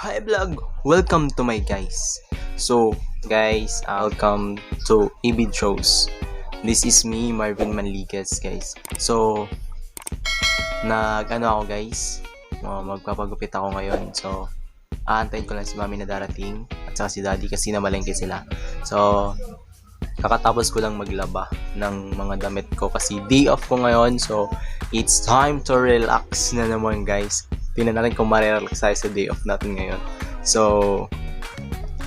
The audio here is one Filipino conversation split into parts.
Hi vlog! Welcome to my guys. So guys, welcome to Ibid shows. This is me, Marvin Manliguez guys. So ako guys, magpapagupit ako ngayon. So aantayin ko lang si mami na darating at saka si daddy kasi namalengke sila. So kakatapos ko lang maglaba ng mga damit ko kasi day off ko ngayon. So it's time to relax na naman guys. Tingnan natin kung marirelax tayo sa day off natin ngayon. So,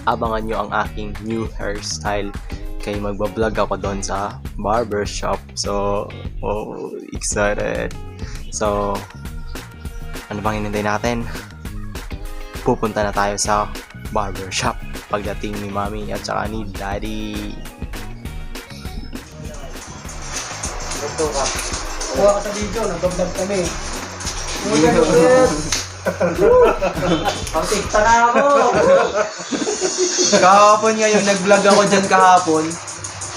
abangan nyo ang aking new hairstyle. Kaya magbablog ako doon sa barbershop. So, excited. So, ano bang hinintay natin? Pupunta na tayo sa barbershop pagdating ni mami at saka ni daddy. Ito ka. Kuha ka sa video, nag-vlog kami. Pagsikta na ako. Kahapon ngayon, nag-vlog ako dyan kahapon.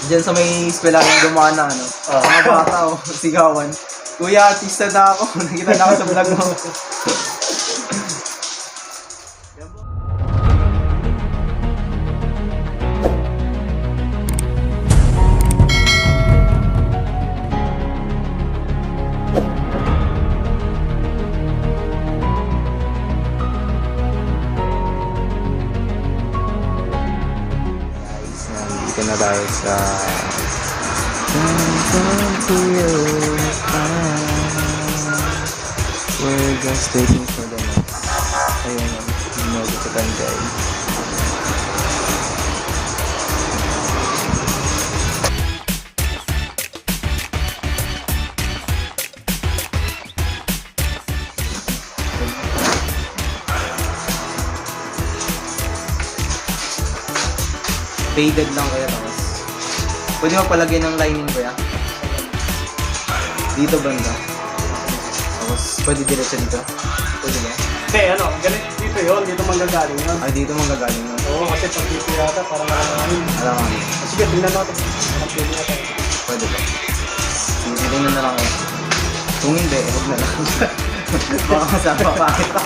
Dyan sa may eskwelahan dumaan na mga bata sigawan. Kuya, artista na ako. Nakita na ako sa vlog mo. Dito na tayo sa we're just waiting for the next ayun nagututan guys. Faded lang kaya tapos pwede mo palagay ng lining ko ya dito banda tapos pwede diretso dito pwede ba? Hindi, ganit dito yun. Dito manggagaling yun. Ay dito mong gagaling yun. Oo, kasi pag dito yata, parang alanganin. Alanganin. Sige, tingnan natin. Parang pwede yata. Pwede ba? Tingnan na lang ako. Kung hindi, huwag na lang. Baka masama pa kita.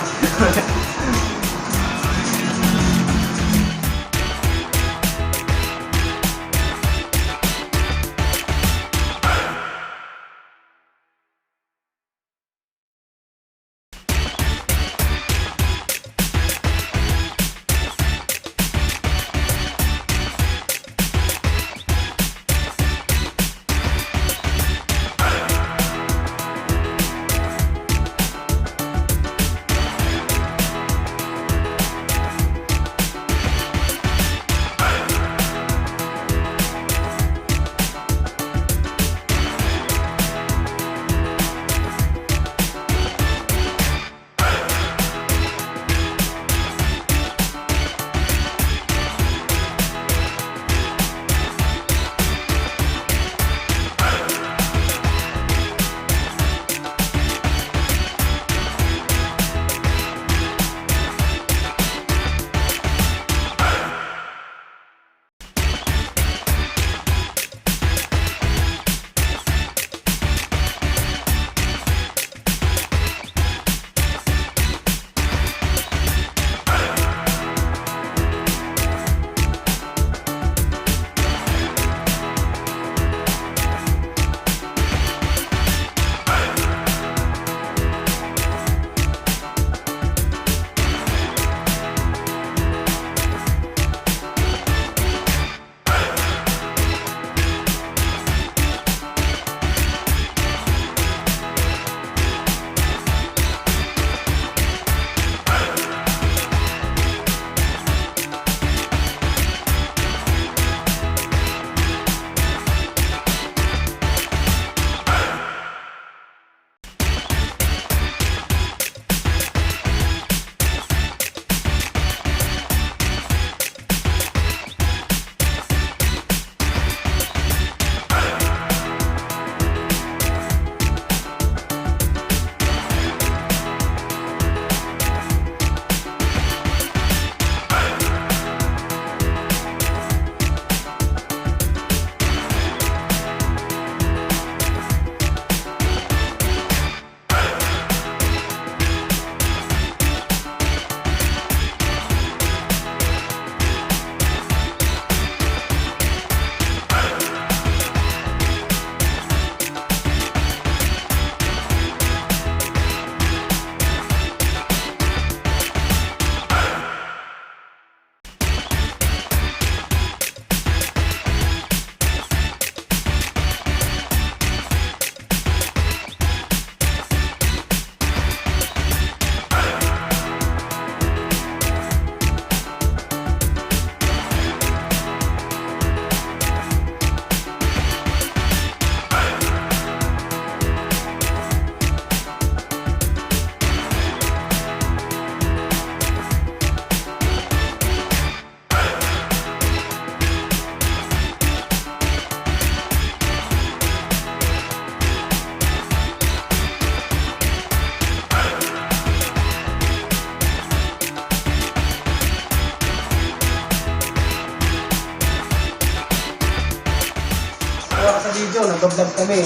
video, nag-vlog kami.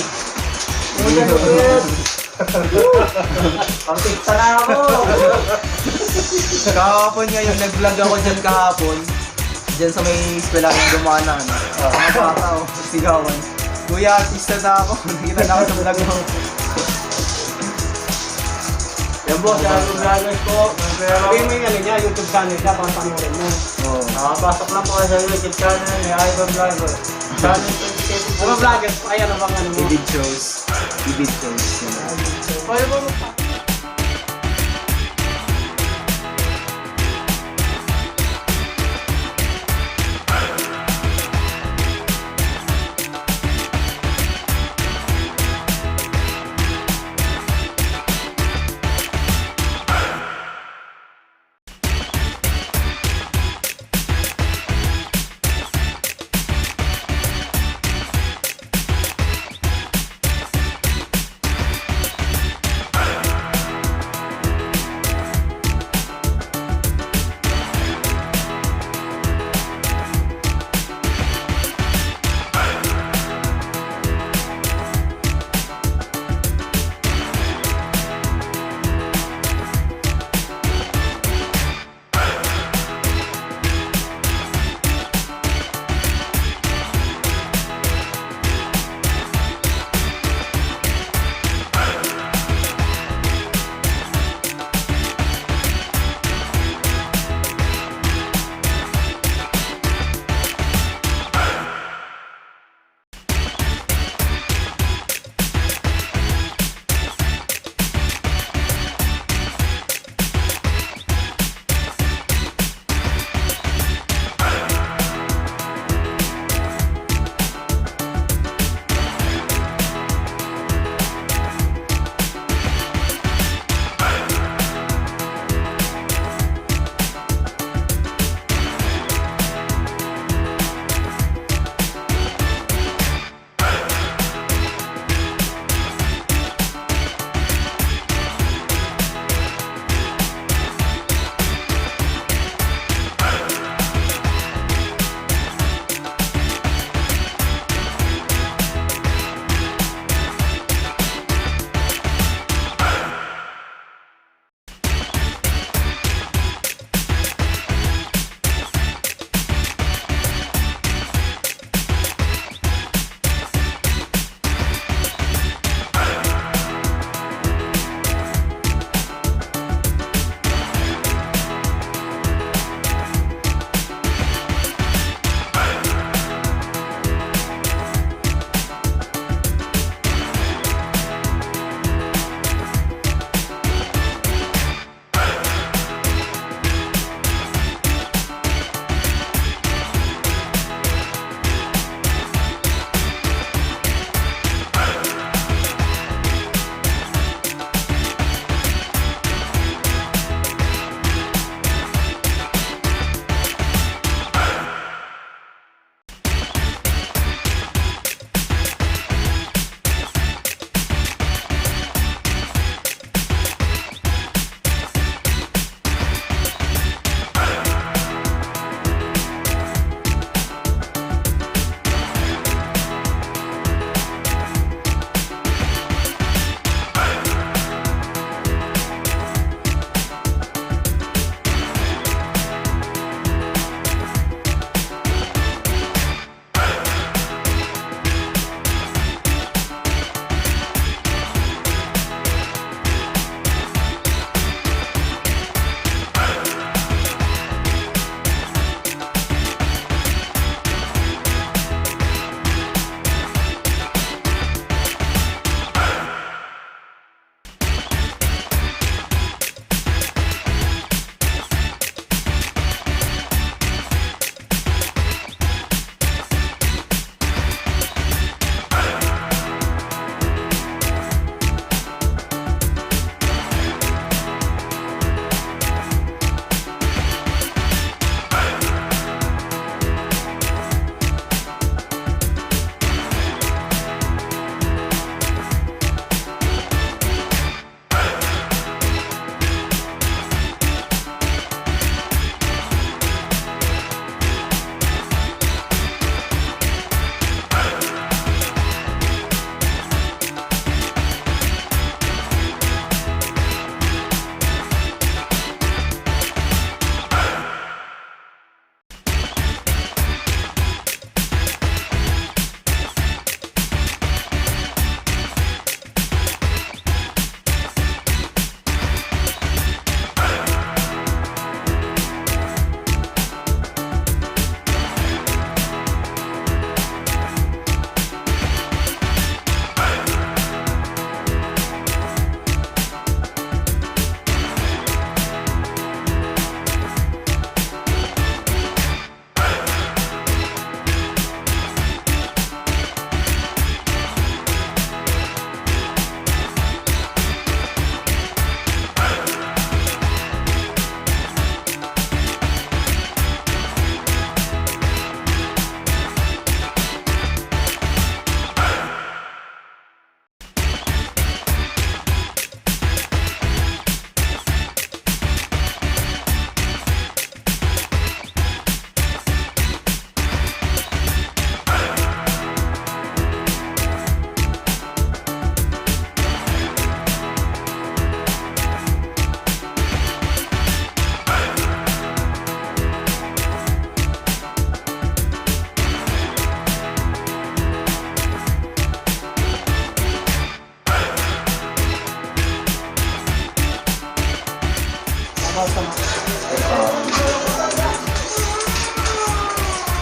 Pang-tikta na ako. Kahapon ngayon, nag-vlog ako dyan kahapon. Dyan sa may eskwela yung dumanan. Mga bata o, sigawan. Kuya, artista na ako. Nakita na ako sa vlog mo. Yan boss, yan yung vloggers po. Sabihin mo yung ano niya, YouTube channel niya, pang panoorin mo. Nakapasok lang po kayo sa YouTube channel ni Ibid Vlogger. Channel 20 Ano vloggers po? Ay, ano bang ano mo? Ibid shows. Ibid shows. Pwede mo mo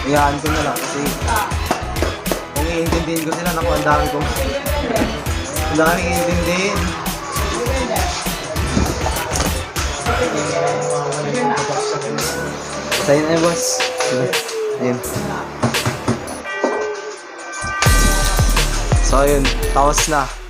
Iyaan ko na lang kasi kung iintindihin ko sila, naku, ang dami kong ang dami iintindihin. Sa'yo na boss. Ayun. So ayun, tapos na.